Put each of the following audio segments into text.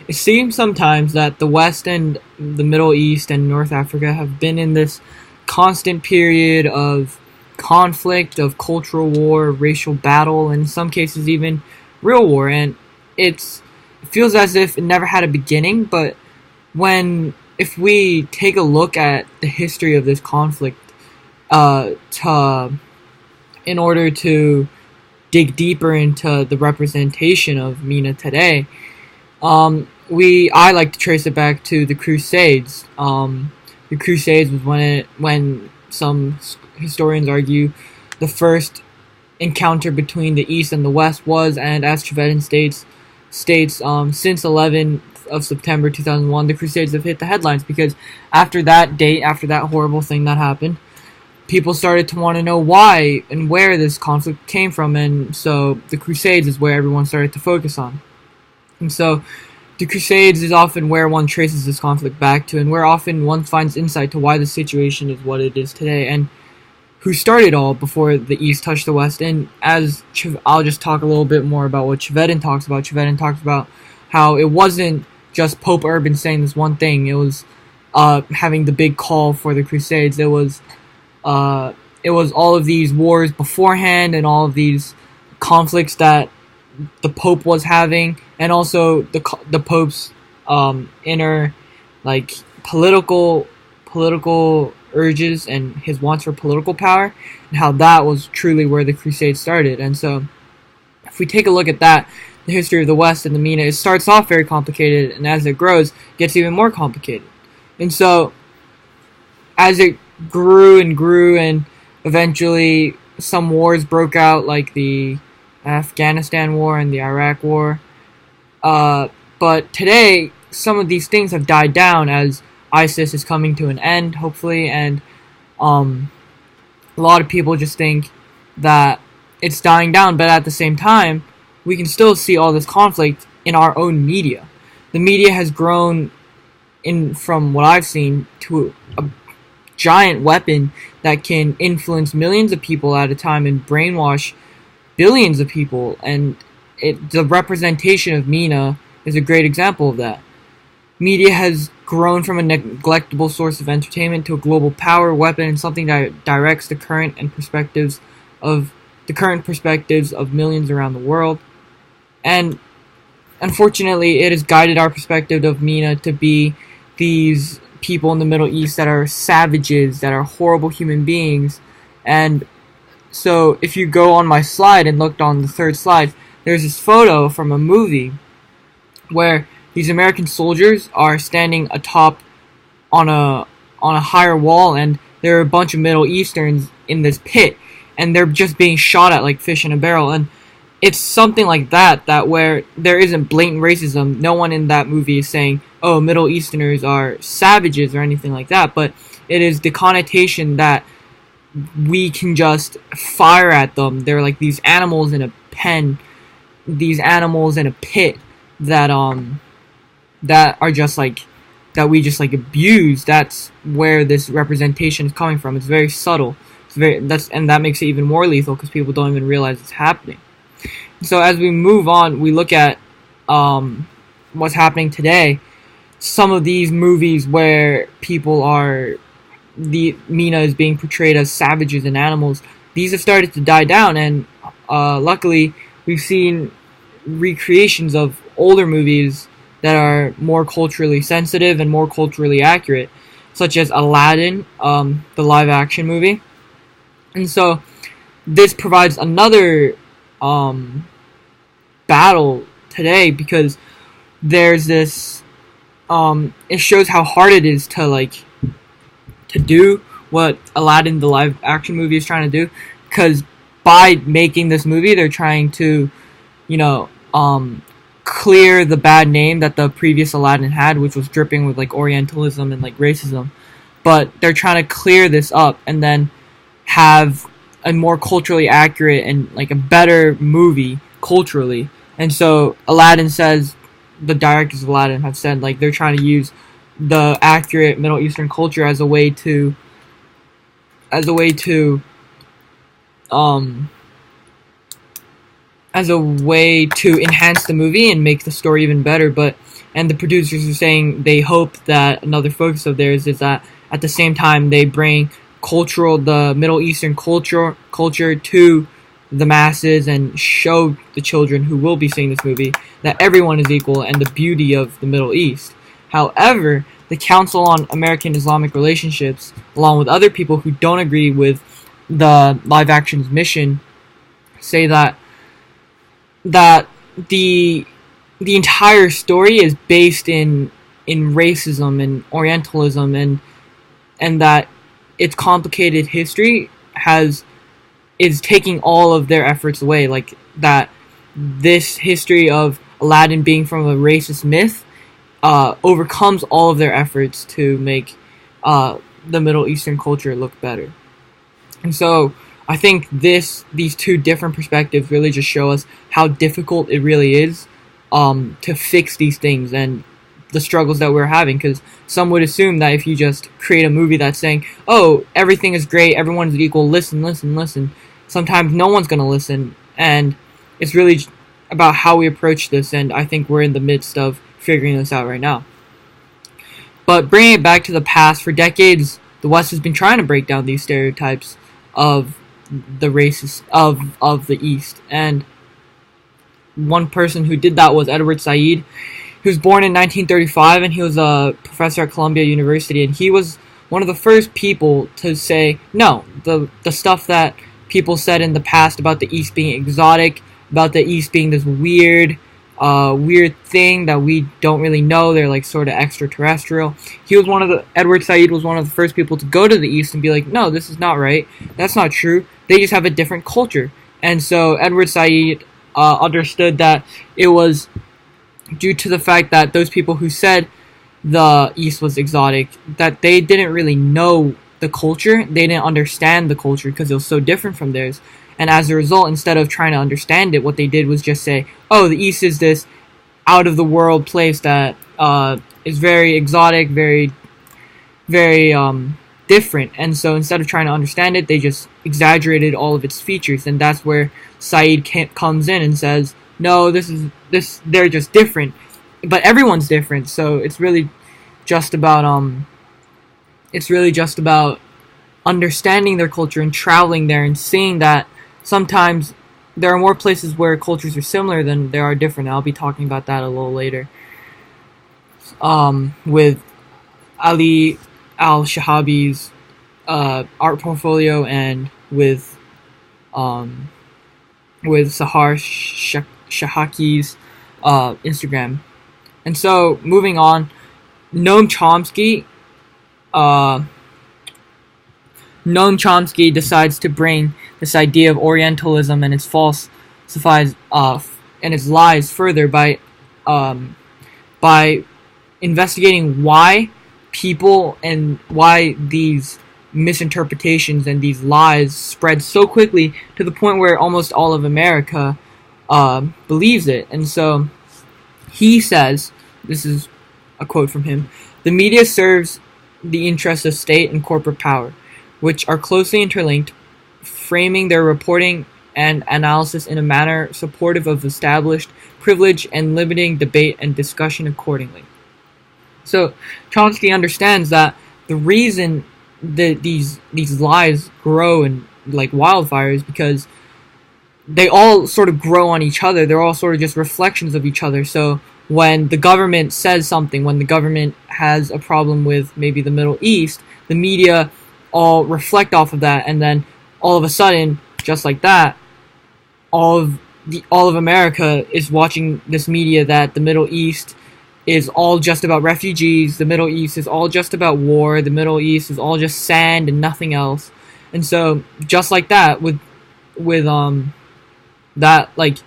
It seems sometimes that the West and the Middle East and North Africa have been in this constant period of conflict, of cultural war, racial battle, and in some cases even real war. And it feels as if it never had a beginning. But when if we take a look at the history of this conflict, to in order to dig deeper into the representation of MENA today, I like to trace it back to the Crusades. The Crusades was when some historians argue the first encounter between the East and the West was, and as Trevethan states since 11th of September 2001, the Crusades have hit the headlines because after that date, after that horrible thing that happened, people started to want to know why and where this conflict came from, and so the Crusades is where everyone started to focus on. And so the Crusades is often where one traces this conflict back to, and where often one finds insight to why the situation is what it is today, and who started all before the East touched the West. And I'll just talk a little bit more about what Trevethan talks about. Trevethan talks about how it wasn't just Pope Urban saying this one thing. It was having the big call for the Crusades. It was all of these wars beforehand and all of these conflicts that the Pope was having, and also the Pope's inner like political urges and his wants for political power, and how that was truly where the Crusades started. And so, if we take a look at that, the history of the West and the MENA, it starts off very complicated, and as it grows, it gets even more complicated. And so, as it grew and grew, and eventually some wars broke out, like the Afghanistan War and the Iraq War. But today, some of these things have died down as ISIS is coming to an end, hopefully, and a lot of people just think that it's dying down, but at the same time, we can still see all this conflict in our own media. The media has grown, from what I've seen, to a giant weapon that can influence millions of people at a time and brainwash billions of people, and the representation of MENA is a great example of that. Media has grown from a neglectable source of entertainment to a global power weapon and something that directs the current perspectives of millions around the world. And unfortunately, it has guided our perspective of MENA to be these people in the Middle East that are savages, that are horrible human beings. And so if you go on my slide and looked on the third slide, there's this photo from a movie where these American soldiers are standing atop on a higher wall, and there are a bunch of Middle Easterns in this pit, and they're just being shot at like fish in a barrel. And it's something like that where there isn't blatant racism. No one in that movie is saying, oh, Middle Easterners are savages or anything like that, but it is the connotation that we can just fire at them. They're like these animals in a pen, these animals in a pit that are just like, that we just like abuse. That's where this representation is coming from. It's very subtle. And that makes it even more lethal because people don't even realize it's happening. So as we move on, we look at what's happening today. Some of these movies where the MENA is being portrayed as savages and animals, these have started to die down, and luckily we've seen recreations of older movies that are more culturally sensitive and more culturally accurate, such as Aladdin, the live-action movie. And so this provides another battle today, because there's this it shows how hard it is to do what Aladdin, the live action movie, is trying to do, because by making this movie they're trying to clear the bad name that the previous Aladdin had, which was dripping with Orientalism and racism. But they're trying to clear this up and then have a more culturally accurate and a better movie culturally. And so Aladdin says, the directors of Aladdin have said they're trying to use the accurate Middle Eastern culture as a way to enhance the movie and make the story even better. But And the producers are saying they hope that another focus of theirs is that at the same time they bring the Middle Eastern culture to the masses and show the children who will be seeing this movie that everyone is equal and the beauty of the Middle East. However, the Council on American Islamic Relationships, along with other people who don't agree with the live action's mission, say that the entire story is based in racism and Orientalism, and that its complicated history is taking all of their efforts away. Like that, this history of Aladdin being from a racist myth overcomes all of their efforts to make the Middle Eastern culture look better. And so I think these two different perspectives really just show us how difficult it really is to fix these things and the struggles that we're having, because some would assume that if you just create a movie that's saying, oh, everything is great, everyone's equal, listen, sometimes no one's going to listen, and it's really about how we approach this, and I think we're in the midst of figuring this out right now. But bringing it back to the past, for decades, the West has been trying to break down these stereotypes of the races of the East, and one person who did that was Edward Said. He was born in 1935, and he was a professor at Columbia University, and he was one of the first people to say, no, the stuff that people said in the past about the East being exotic, about the East being this weird thing that we don't really know, they're like sort of extraterrestrial. Edward Said was one of the first people to go to the East and be like, no, this is not right, that's not true, they just have a different culture. And so Edward Said understood that it was due to the fact that those people who said the East was exotic, that they didn't really know the culture, they didn't understand the culture because it was so different from theirs. And as a result, instead of trying to understand it, what they did was just say, oh, the East is this out-of-the-world place that is very exotic, very, very different. And so instead of trying to understand it, they just exaggerated all of its features. And that's where Said comes in and says, no, they're just different, but everyone's different. So it's really just about understanding their culture and traveling there and seeing that sometimes there are more places where cultures are similar than there are different. I'll be talking about that a little later. With Ali Al-Shahabi's art portfolio and with Sahar Shahaki's Instagram. And so, moving on, Noam Chomsky decides to bring this idea of Orientalism and its and its lies further by investigating why people and why these misinterpretations and these lies spread so quickly to the point where almost all of America believes it. And so he says, this is a quote from him, "The media serves the interests of state and corporate power, which are closely interlinked, framing their reporting and analysis in a manner supportive of established privilege and limiting debate and discussion accordingly." So Chomsky understands that the reason that these lies grow in like wildfire is because they all sort of grow on each other. They're all sort of just reflections of each other. So when the government says something, when the government has a problem with maybe the Middle East, the media all reflect off of that, and then all of a sudden, just like that, all of America is watching this media that the Middle East is all just about refugees, the Middle East is all just about war, the Middle East is all just sand and nothing else. And so just like that, with that, like,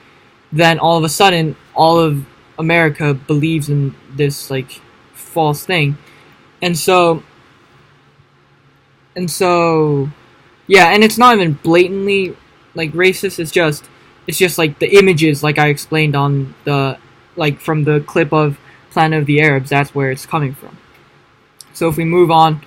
then all of a sudden all of America believes in this like false thing. And so yeah, and it's not even blatantly like racist, it's just like the images, like I explained on the, like from the clip of Planet of the Arabs, that's where it's coming from. So if we move on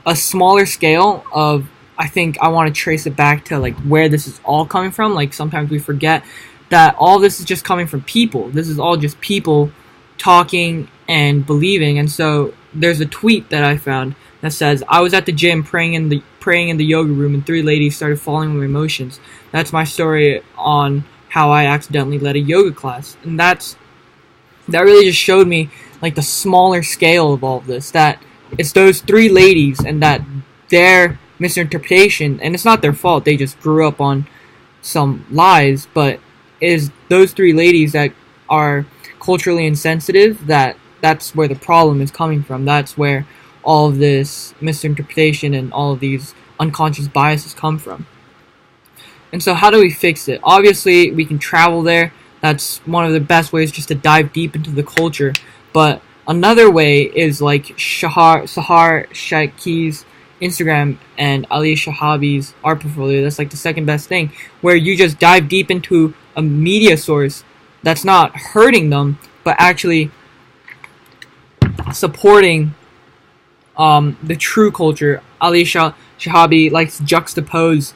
a smaller scale of, I think I want to trace it back to like where this is all coming from. Like sometimes we forget that all this is just coming from people. This is all just people talking and believing. And so there's a tweet that I found that says, "I was at the gym praying in the yoga room, and three ladies started falling with my emotions. That's my story on how I accidentally led a yoga class." And that really just showed me like the smaller scale of all of this. That it's those three ladies, and that their misinterpretation, and it's not their fault. They just grew up on some lies, but it is those three ladies that are culturally insensitive. That's where the problem is coming from. That's where all of this misinterpretation and all of these unconscious biases come from. And so how do we fix it? Obviously, we can travel there. That's one of the best ways, just to dive deep into the culture. But another way is like Sahar Shaiki's Instagram and Ali Shahabi's art portfolio. That's like the second best thing, where you just dive deep into a media source that's not hurting them, but actually supporting the true culture. Ali Shahabi likes to juxtapose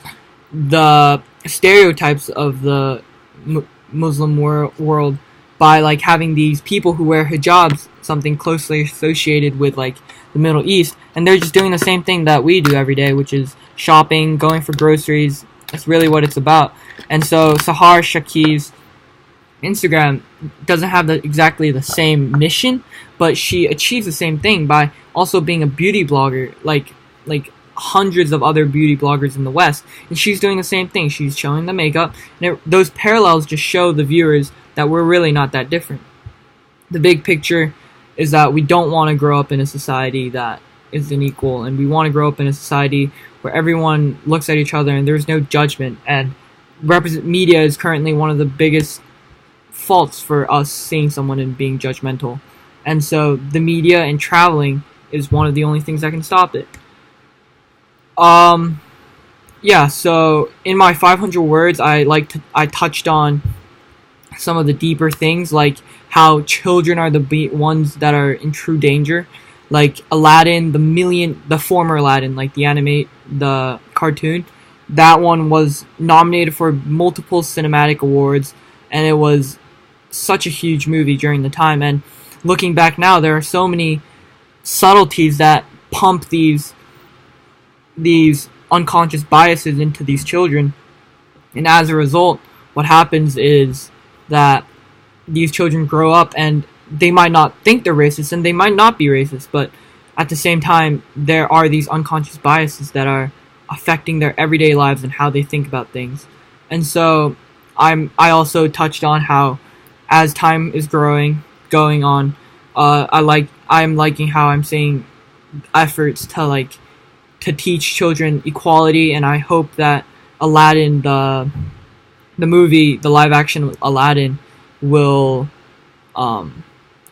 the stereotypes of the Muslim world by like having these people who wear hijabs, something closely associated with like the Middle East, and they're just doing the same thing that we do every day, which is shopping, going for groceries. That's really what it's about. And so Sahar Shaki's Instagram doesn't have exactly the same mission, but she achieves the same thing by also being a beauty blogger, like hundreds of other beauty bloggers in the West, and she's doing the same thing. She's showing the makeup, and those parallels just show the viewers that we're really not that different. The big picture is that we don't want to grow up in a society that isn't equal, and we want to grow up in a society where everyone looks at each other and there's no judgment. And media is currently one of the biggest faults for us seeing someone and being judgmental. And so the media and traveling is one of the only things that can stop it. Yeah, so in my 500 words, I touched on some of the deeper things, like how children are the ones that are in true danger. Like Aladdin, the former Aladdin, like the cartoon, that one was nominated for multiple cinematic awards, and it was such a huge movie during the time. And looking back now, there are so many subtleties that pump these unconscious biases into these children, and as a result, what happens is that these children grow up and they might not think they're racist, and they might not be racist, but at the same time, there are these unconscious biases that are affecting their everyday lives and how they think about things. And so I also touched on how, as time is going on, I'm liking how I'm seeing efforts to teach children equality, and I hope that Aladdin, the movie, the live action Aladdin, will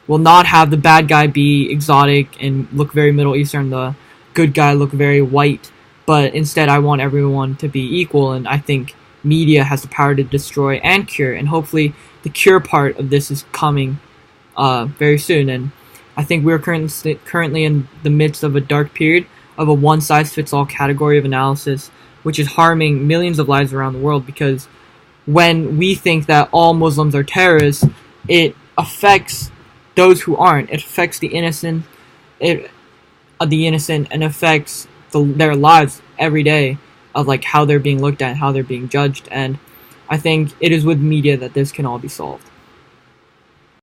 not have the bad guy be exotic and look very Middle Eastern, the good guy look very white, but instead I want everyone to be equal. And I think media has the power to destroy and cure, and hopefully the cure part of this is coming very soon. And I think we're currently in the midst of a dark period of a one-size-fits-all category of analysis, which is harming millions of lives around the world, because when we think that all Muslims are terrorists, it affects those who aren't. It affects the innocent, and affects their lives every day, of like how they're being looked at, how they're being judged. And I think it is with media that this can all be solved.